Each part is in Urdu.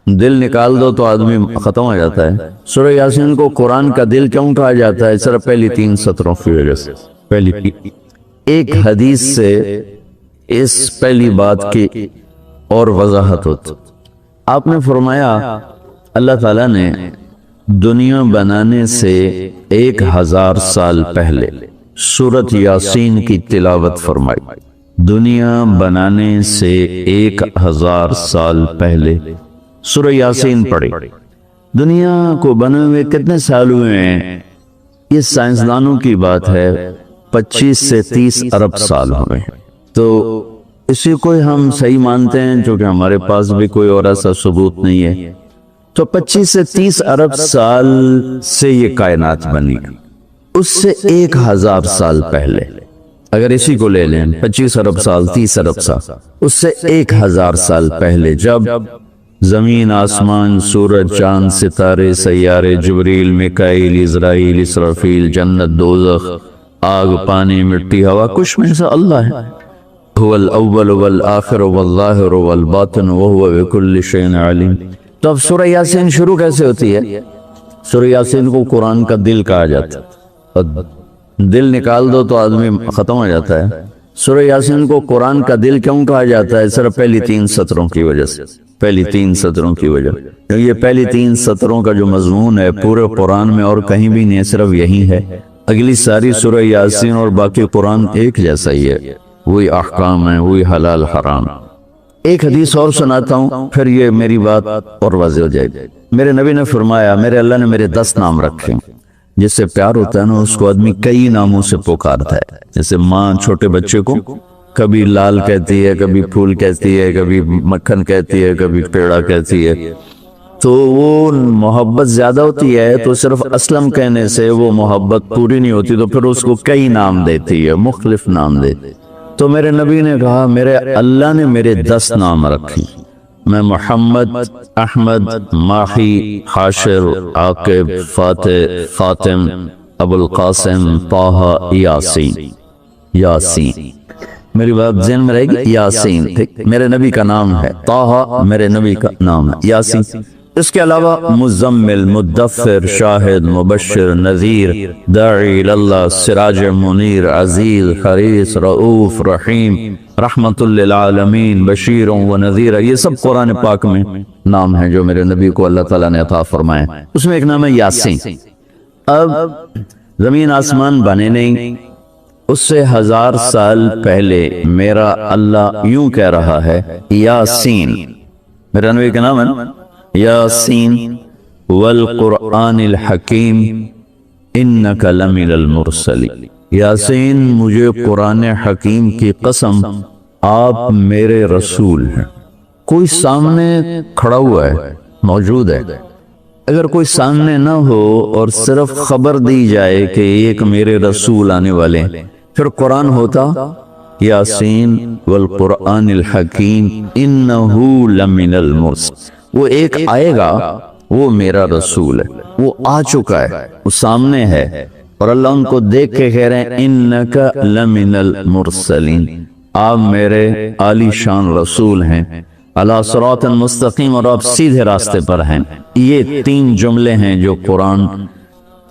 دل نکال دو تو آدمی ختم ہو جاتا ہے۔ سورہ یاسین کو قرآن کا دل کیوں کہا جاتا ہے؟ صرف پہلی 3 سطروں کی وجہ سے۔ ایک حدیث سے اس پہلی بات کی اور وضاحت ہوتی۔ آپ نے فرمایا اللہ تعالیٰ نے دنیا بنانے سے 1000 سال پہلے سورۃ یاسین کی تلاوت فرمائی۔ دنیا بنانے سے 1000 سال پہلے سورہ یاسین پڑھی۔ دنیا کو بنے ہوئے کتنے سال ہوئے ہیں؟ یہ سائنسدانوں کی بات ہے، 25 سے 30 ارب سال ہوئے ہیں۔ تو اسی کو ہم صحیح مانتے ہیں، چونکہ ہمارے پاس بھی کوئی اور ایسا ثبوت نہیں ہے۔ تو 25 سے 30 ارب سال سے یہ کائنات بنی، اس سے 1000 سال پہلے اگر اسی کو لے لیں، 25 ارب سال 30 ارب سال، اس سے 1000 سال پہلے جب زمین، آسمان، سورج، چاند، ستارے، سیارے، جبریل، میکائیل، اسرائیل، اسرافیل، جنت، دوزخ، آگ، پانی، مٹی، ہوا، کچھ میں سے اللہ ہے۔ هو الاول والآخر والظاہر والباطن وهو بكل شيء علیم۔ تو اب سورہ یاسین شروع کیسے ہوتی ہے؟ سورہ یاسین کو قرآن کا دل کہا جاتا ہے۔ دل نکال دو تو آدمی ختم ہو جاتا ہے۔ سورہ یاسین کو قرآن کا دل کیوں کہا جاتا ہے؟ صرف پہلی 3 سطروں کی وجہ سے۔ پہلی 3 سطروں کی وجہ، یہ پہلی 3 سطروں کا جو مضمون ہے پورے قرآن میں اور کہیں بھی نہیں، صرف یہی ہے۔ اگلی ساری سورہ یاسین اور باقی قرآن ایک جیسا ہی ہے، وہی احکام ہیں، وہی حلال حرام۔ ایک حدیث اور سناتا ہوں، پھر یہ میری بات اور واضح ہو جائے گی۔ میرے نبی نے فرمایا، میرے اللہ نے میرے 10 نام رکھے، جس سے پیار ہوتا ہے نا اس کو آدمی کئی ناموں سے پکارتا ہے۔ جیسے ماں چھوٹے بچے کو کبھی لال کہتی ہے، کبھی پھول کہتی ہے، کبھی مکھن کہتی ہے، کبھی پیڑا کہتی ہے۔ تو وہ محبت زیادہ ہوتی ہے تو صرف اسلم کہنے سے وہ محبت پوری نہیں ہوتی، تو پھر اس کو کئی نام دیتی ہے، مختلف نام دیتی۔ تو میرے نبی نے کہا میرے اللہ نے میرے 10 نام رکھے، میں محمد، احمد، ماہی، حاشر، عاقب، فاتح، فاطم، ابو القاسم، طہ، یاسین۔ یاسین میری بات ذہن میں رہے گی، یاسین ٹھیک میرے نبی کا نام ہے، طہ میرے نبی کا نام ہے، یاسین۔ اس کے علاوہ مزمل، مدثر، شاہد، مبشر، نذیر، داعی اللہ، سراج منیر، عزیز، حریص، رؤوف، رحیم، رحمت للعالمین، بشیر و نذیر، یہ سب قرآن پاک میں نام ہیں جو میرے نبی کو اللہ تعالیٰ نے عطا فرمائے۔ اس میں ایک نام ہے یاسین۔ اب زمین آسمان بنے نہیں، اس سے 1000 سال پہلے میرا اللہ یوں کہہ رہا ہے، یاسین، میرا نبی کا نام ہے نا، یاسین والقرآن الحکیم انک لمن المرسلین۔ یاسین، مجھے قرآن حکیم کی قسم، آپ میرے رسول ہیں۔ کوئی سامنے کھڑا ہوا ہے، موجود ہے۔ اگر کوئی سامنے نہ ہو اور صرف خبر دی جائے کہ ایک میرے رسول آنے والے ہیں، پھر قرآن ہوتا یاسین والقرآن الحکیم انہو لمن المرسلین۔ وہ ایک آئے گا، وہ میرا رسول ہے، وہ آ چکا ہے، وہ سامنے ہے، اور اللہ ان کو دیکھ کے کہہ رہے ہیں انک لمن المرسلین، آپ میرے عالی شان رسول ہیں، علی صراط مستقیم، اور آپ سیدھے راستے پر ہیں۔ یہ 3 جملے ہیں جو قرآن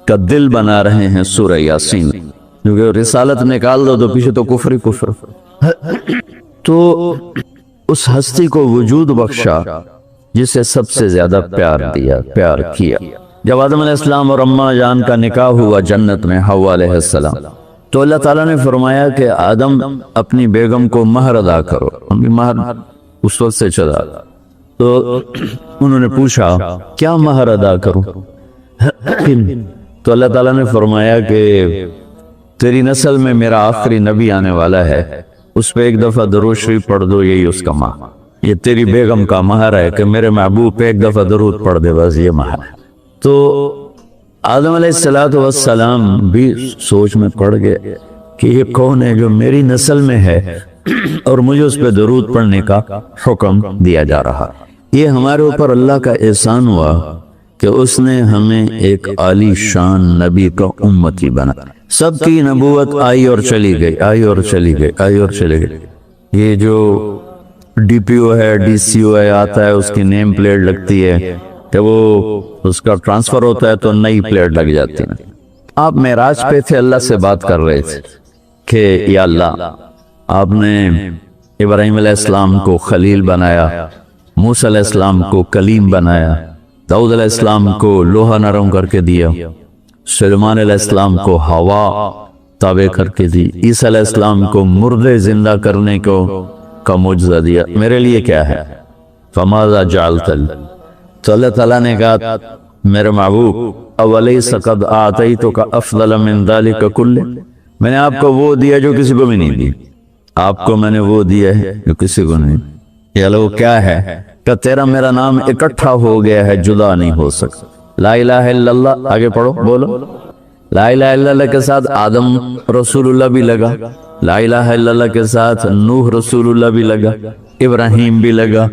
کا دل بنا رہے ہیں سورہ یاسین، کیونکہ رسالت نکال دو تو پیچھے تو کفر ہی کفر۔ تو اس ہستی کو وجود بخشا جسے سب سے زیادہ پیار دیا، پیار کیا۔ جب آدم علیہ السلام اور اماں جان کا نکاح ہوا جنت میں، حوا علیہ السلام، تو اللہ تعالیٰ نے فرمایا کہ آدم اپنی بیگم کو مہر ادا کرو۔ مہر اس وقت سے چلا، تو انہوں نے پوچھا کیا مہر ادا کروں؟ تو اللہ تعالیٰ نے فرمایا کہ تیری نسل میں میرا آخری نبی آنے والا ہے، اس پہ ایک دفعہ درود شریف پڑھ دو، یہی اس کا مہر۔ یہ تیری بیگم کا مہر ہے کہ میرے محبوب پہ ایک دفعہ درود پڑھ دے، بس یہ مہر ہے۔ تو آدم علیہ السلام بھی سوچ میں پڑ گئے کہ یہ کون ہے جو میری نسل میں ہے اور مجھے اس پہ درود پڑھنے کا حکم دیا جا رہا۔ یہ ہمارے اوپر اللہ کا احسان ہوا کہ اس نے ہمیں ایک عالی شان نبی کا امتی بنا۔ سب کی نبوت آئی اور چلی گئی، آئی اور چلی گئی، آئی اور چلی گئی۔ یہ جو ڈی پی او ہے, ڈی سی او ہے, آتا ہے, اس کی نیم پلیٹ لگتی ہے کہ وہ اس کا ٹرانسفر ہوتا ہے تو نئی پلیٹ لگ جاتی ہے. آپ معراج پہ تھے, اللہ سے بات کر رہے تھے کہ یا اللہ آپ نے ابراہیم علیہ السلام کو خلیل بنایا, موسیٰ علیہ السلام کو کلیم بنایا, داؤد علیہ السلام کو لوہا نرم کر کے دیا, سلیمان علیہ السلام کو ہوا تابع کر کے دی, عیسیٰ علیہ السلام کو مردے زندہ کرنے کا معجزہ دیا, میرے لیے کیا ہے؟ فماذا جعلت لی, تو اللہ تعالیٰ نے کہا میرے محبوب اولیس قد آتیتک افضل من ذلک کلہ, میں نے آپ کو وہ دیا جو کسی کو بھی نہیں دی, آپ کو میں نے وہ دیا ہے جو کسی کو نہیں. یہ لو کیا ہے کہ تیرا میرا نام اکٹھا ہو گیا ہے, جدا نہیں ہو سکتا. لا الہ الا اللہ, آگے پڑھو بولو. لا الہ الا اللہ کے ساتھ آدم رسول اللہ بھی لگا, لا الہ الا اللہ کے ساتھ نوح رسول اللہ بھی لگا, ابراہیم بھی لگا,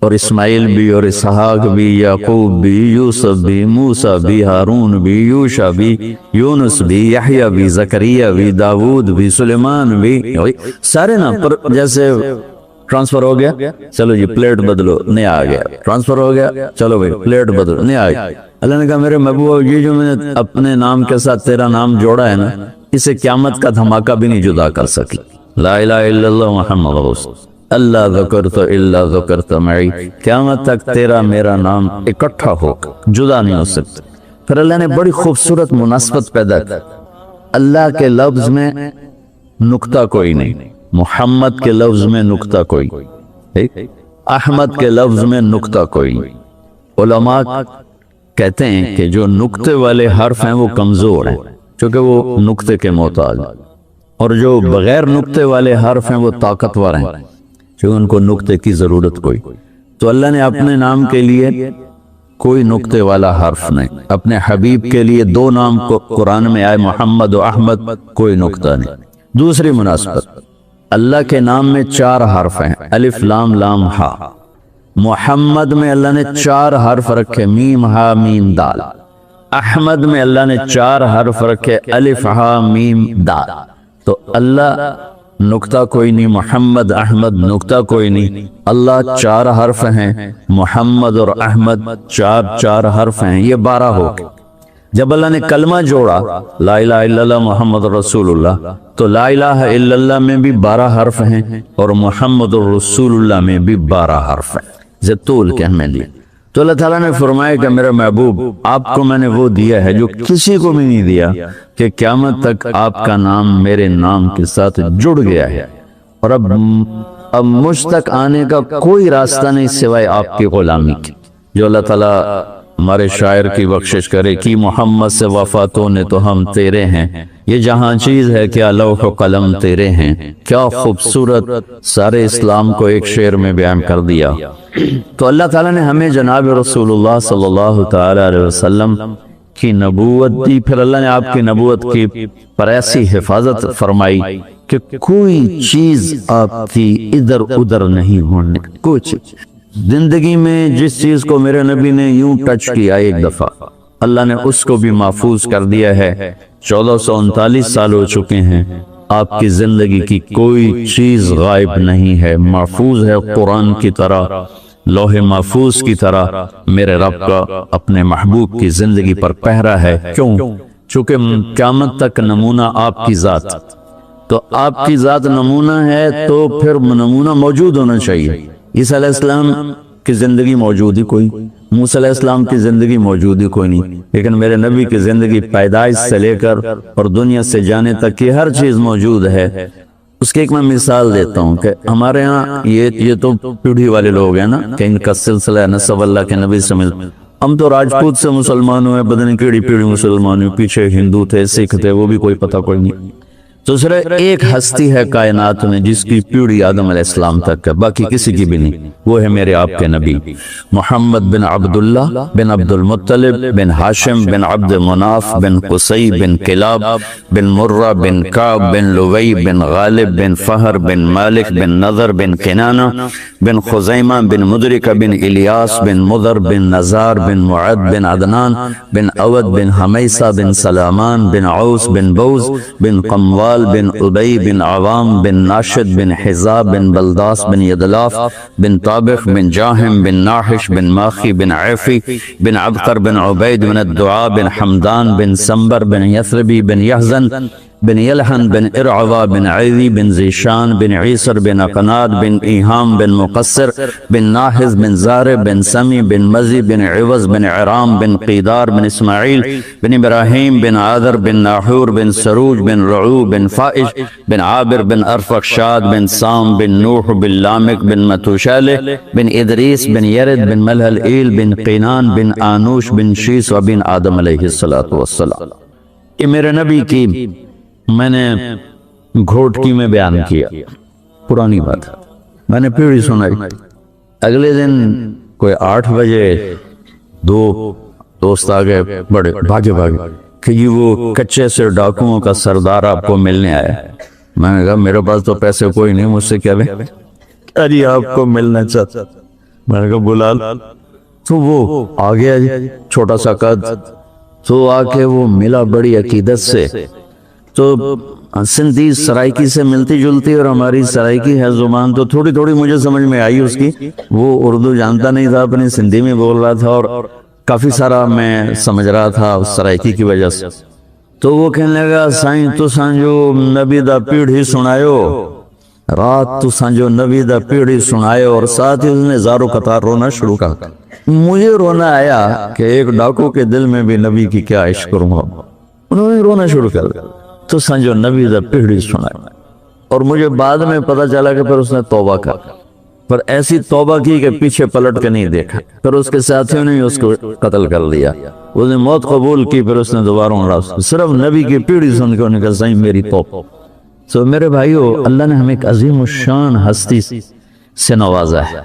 اور اسماعیل بھی, اور اسحاق بھی, یعقوب بھی, یوسف بھی, موسیٰ بھی, ہارون بھی, یوشع بھی, یونس بھی, یحییٰ بھی, زکریا بھی, داود بھی, سلیمان بھی, سارے نا. پر جیسے ٹرانسفر ہو گیا, چلو جی پلیٹ بدلو, نیا آ گیا. ٹرانسفر ہو گیا, چلو بھائی پلیٹ بدلو, نیا آ گیا. اللہ نے کہا میرے محبوب یہ جو میں نے اپنے نام کے ساتھ تیرا نام جوڑا ہے نا, اسے قیامت کا دھماکہ بھی نہیں جدا کر سکی. لا الہ الا اللہ محمد رسول اللہ ذکرت الا ذکرت معی, قیامت تک تیرا میرا نام اکٹھا ہو جدا نہیں ہو سکتا. پھر اللہ نے بڑی خوبصورت مناسبت پیدا کی. اللہ کے لفظ میں نقطہ کوئی نہیں, محمد کے لفظ میں نقطہ کوئی, احمد کے لفظ میں نقطہ کوئی. علماء کہتے ہیں کہ جو نقطے والے حرف ہیں وہ کمزور ہیں کیونکہ وہ نقطے کے محتاج, اور جو بغیر نقطے والے حرف ہیں وہ طاقتور ہیں کیونکہ ان کو نقطے کی ضرورت کوئی. تو اللہ نے اپنے نام کے لیے کوئی نقطے والا حرف نہیں, اپنے حبیب کے لیے دو نام کو قرآن میں آئے محمد و احمد, کوئی نقطہ نہیں. دوسری مناسبت, اللہ کے نام میں 4 حرف ہیں, الف لام لام ہا. محمد میں اللہ نے 4 حرف رکھے, میم ہا میم دال. احمد میں اللہ نے 4 حرف رکھے, الف ہا میم دال. تو اللہ نقطہ کوئی نہیں, محمد احمد نقطہ کوئی نہیں. اللہ 4 حرف ہیں, محمد اور احمد 4 حرف ہیں, یہ 12 ہو گئے. جب اللہ نے کلمہ جوڑا لا الہ الا اللہ محمد رسول اللہ, تو لا الہ الا اللہ میں بھی 12 حرف ہیں اور محمد رسول اللہ میں بھی 12 حرف ہیں. زطول کے ہمیں لیے. تو اللہ تعالیٰ نے فرمایا کہ میرے محبوب آپ کو میں نے وہ دیا ہے جو کسی کو بھی نہیں دیا, کہ قیامت تک آپ کا نام میرے نام کے ساتھ جڑ گیا ہے, اور اب مجھ تک آنے کا کوئی راستہ نہیں سوائے آپ کی غلامی کی. جو اللہ تعالیٰ ہمارے شاعر کی بخشش کرے کہ محمد سے وفاتوں نے تو ہم تیرے ہیں, یہ جہاں چیز ہے کیا لوح و قلم تیرے ہیں. کیا خوبصورت سارے اسلام کو ایک شعر میں بیان کر دیا. تو اللہ تعالیٰ نے ہمیں جناب رسول اللہ صلی اللہ تعالی علیہ وسلم کی نبوت دی. پھر اللہ نے آپ کی نبوت کی پر ایسی حفاظت فرمائی کہ کوئی چیز آپ کی ادھر ادھر نہیں ہونے. کچھ زندگی میں جس چیز کو میرے نبی نے یوں ٹچ کیا ایک دفعہ, اللہ نے اس کو بھی محفوظ کر دیا ہے. 1439 سال ہو چکے ہیں, آپ کی زندگی کی کوئی چیز غائب نہیں ہے, محفوظ ہے قرآن کی طرح, لوح محفوظ کی طرح. میرے رب کا اپنے محبوب کی زندگی پر پہرا ہے. کیوں؟ چونکہ قیامت تک نمونہ آپ کی ذات, تو آپ کی ذات نمونہ ہے تو پھر نمونہ موجود ہونا چاہیے. عیسیٰ علیہ السلام کی زندگی موجود ہی کوئی, موسیٰ علیہ السلام کی زندگی موجود ہی کوئی نہیں, لیکن میرے نبی کی زندگی پیدائش سے لے کر اور دنیا سے جانے تک کی ہر چیز موجود ہے. اس کی ایک میں مثال دیتا ہوں کہ ہمارے ہاں یہ تو پیڑھی والے لوگ ہیں نا, کہ ان کا سلسلہ نسب اللہ کے نبی سے مل. ہم تو راجپوت سے مسلمان ہوئے, بدن کیڑی پیڑھی مسلمان ہوئے, پیچھے ہندو تھے, سکھ تھے, وہ بھی کوئی پتہ کوئی نہیں. تو صرف ایک ہستی ہے کائنات میں جس کی پیڑھی آدم علیہ السلام تک ہے, باقی کسی کی بھی نہیں. وہ ہے میرے آپ کے نبی محمد بن عبداللہ بن عبد المطلب بن ہاشم بن عبد مناف بن قصی بن کلاب بن مرہ بن کعب بن لوی بن غالب بن فہر بن مالک بن نظر بن کنانہ بن خزیمہ بن مدرکہ بن الیاس بن مضر بن نزار بن معد بن عدنان بن اود بن حمیسہ بن سلامان بن عوس بن بوز بن قموال غفال بن ابی بن عوام بن ناشد بن حزاب بن بلداس بن یدلاف بن طابخ بن جاہم بن ناحش بن ماخی بن عیفی بن عبقر بن عبید بن الدعاء بن حمدان بن سنبر بن یثربی بن یحزن بن یلحن بن ارعوا بن عیدی بن زیشان بن عیسر بن اقناد بن ایہام بن مقصر بن ناحز بن زارب بن سمی بن مزی بن عوض بن عرام بن قیدار بن اسماعیل بن ابراہیم بن عادر بن ناحور بن سروج بن رعو بن فائش بن عابر بن ارفقشاد بن سام بن نوح بن لامک بن متوشالہ بن ادریس بن یرد بن ملہل ایل بن قینان بن آنوش بن شیس و بن آدم علیہ السلام۔ یہ میرے نبی کی میں نے گھوٹکی میں بیان کیا، پرانی بات میں نے پیڑھی سنائی۔ اگلے دن کوئی 8 بجے 2 دوست آگئے، بڑے بھاگے کہ یہ وہ کچے سے ڈاکوؤں کا سردار آپ کو ملنے آیا۔ میں نے کہا میرے پاس تو پیسے کوئی نہیں، مجھ سے کیا لیں؟ ارے آپ کو ملنا چاہتا۔ میں نے کہا بلا لو۔ تو وہ آ گیا جی، چھوٹا سا قد، تو آ کے وہ ملا بڑی عقیدت سے۔ تو سندھی سرائکی سے ملتی جلتی اور ہماری سرائکی ہے زبان، تو تھوڑی تھوڑی مجھے سمجھ میں آئی اس کی۔ وہ اردو جانتا نہیں تھا، اپنی سندھی میں بول رہا تھا اور کافی سارا میں سمجھ رہا تھا سرائکی کی وجہ سے۔ تو وہ کہنے لگا سائیں تو سانجو نبی دا پیڑھی سنایو، رات تو سانجو نبی دا پیڑھی سنایو، اور ساتھ ہی اس نے زارو قطار رونا شروع کر۔ مجھے رونا آیا کہ ایک ڈاکو کے دل میں بھی نبی کی کیا عشق کروں گا۔ انہوں نے رونا شروع کر دیا، تو سانجو نبی دا پیڑھی سنایو۔ اور مجھے بعد میں پتا چلا کہ پھر اس نے توبہ کر، پر ایسی توبہ کی کہ پیچھے پلٹ کے نہیں دیکھا۔ پھر اس کے ساتھیوں نے اس کو قتل کر دیا، اس نے موت قبول کی، پھر اس نے دوبارہ عمرہ صرف نبی کی پیڑھی سن کے انہوں نے کہا سائیں میری توبہ۔ تو میرے بھائیو، اللہ نے ہمیں ایک عظیم الشان ہستی سے نوازا ہے۔